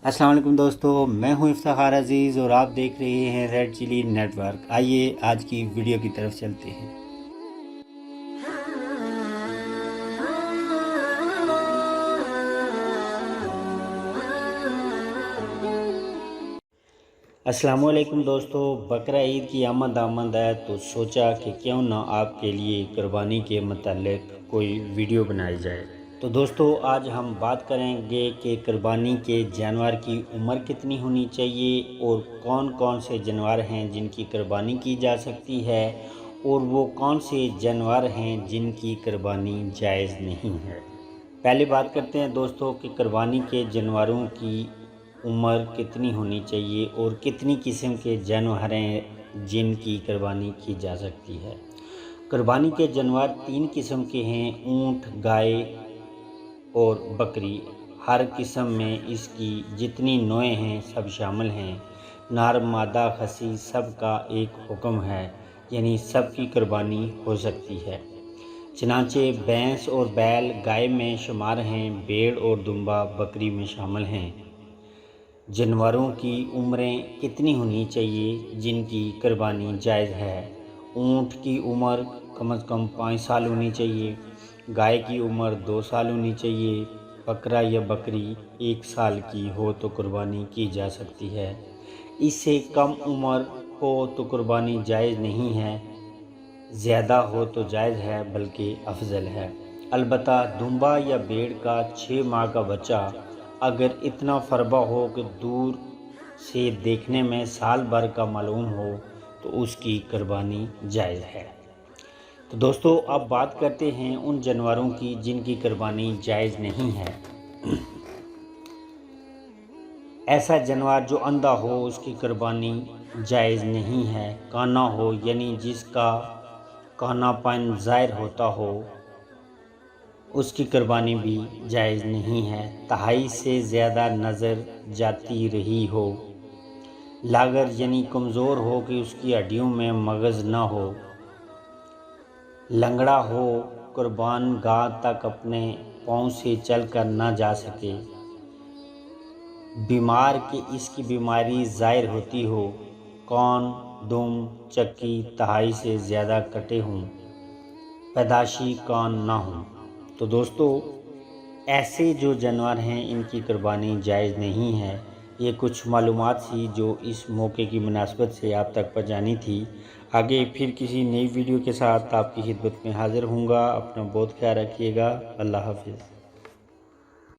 अस्सलाम वालेकुम दोस्तों, मैं हूं इफ्तिखार अज़ीज़ और आप देख रहे हैं रेड चिली नेटवर्क। आइए आज की वीडियो की तरफ चलते हैं। अस्सलाम वालेकुम दोस्तों, बकरा ईद की आमद है तो सोचा कि क्यों ना आपके लिए कुर्बानी के मतलब कोई वीडियो बनाई जाए। तो दोस्तों आज हम बात करेंगे कि कुर्बानी के जानवर की उम्र कितनी होनी चाहिए और कौन कौन से जानवर हैं जिनकी कुर्बानी की जा सकती है और वो कौन से जानवर हैं जिनकी कुर्बानी जायज़ नहीं है। पहले बात करते हैं दोस्तों कि कुर्बानी के जानवरों की उम्र कितनी होनी चाहिए और कितनी किस्म के जानवर हैं जिनकी कुर्बानी की जा सकती है। कुर्बानी के जानवर 3 किस्म के हैं, ऊँट, गाय और बकरी। हर किस्म में इसकी जितनी नौएं हैं सब शामिल हैं। नर, मादा, खसी सब का एक हुक्म है, यानी सब की कुर्बानी हो सकती है। चनाचे भैंस और बैल गाय में शुमार हैं, भेड़ और दुम्बा बकरी में शामिल हैं। जानवरों की उम्रें कितनी होनी चाहिए जिनकी कुर्बानी जायज़ है। ऊँट की उम्र कम से कम 5 साल होनी चाहिए, गाय की उम्र 2 साल होनी चाहिए, बकरा या बकरी 1 साल की हो तो कुर्बानी की जा सकती है। इससे कम उम्र हो तो कुर्बानी जायज़ नहीं है, ज़्यादा हो तो जायज़ है बल्कि अफजल है। अलबत्ता दुम्बा या भेड़ का 6 माह का बच्चा अगर इतना फरबा हो कि दूर से देखने में साल भर का मालूम हो तो उसकी कुर्बानी जायज़ है। तो दोस्तों अब बात करते हैं उन जानवरों की जिनकी कुर्बानी जायज़ नहीं है। ऐसा जानवर जो अंधा हो उसकी कुर्बानी जायज़ नहीं है। काना हो यानी जिसका कानापन ज़ाहिर होता हो उसकी कुर्बानी भी जायज़ नहीं है। तिहाई से ज़्यादा नज़र जाती रही हो, लागर यानी कमज़ोर हो कि उसकी हड्डियों में मगज़ ना हो, लंगड़ा हो, कुर्बान गाह तक अपने पाँव से चल कर ना जा सके, बीमार कि इसकी बीमारी ज़ाहिर होती हो, कान, दुम, चक्की तिहाई से ज़्यादा कटे हों, पैदाशी कान ना हों। तो दोस्तों ऐसे जो जानवर हैं इनकी कुर्बानी जायज़ नहीं है। ये कुछ मालूमात थी जो इस मौके की मुनासबत से आप तक पहुँचानी थी। आगे फिर किसी नई वीडियो के साथ आपकी खिदमत में हाज़िर होऊंगा। अपना बहुत ख्याल रखिएगा। अल्लाह हाफ़िज़।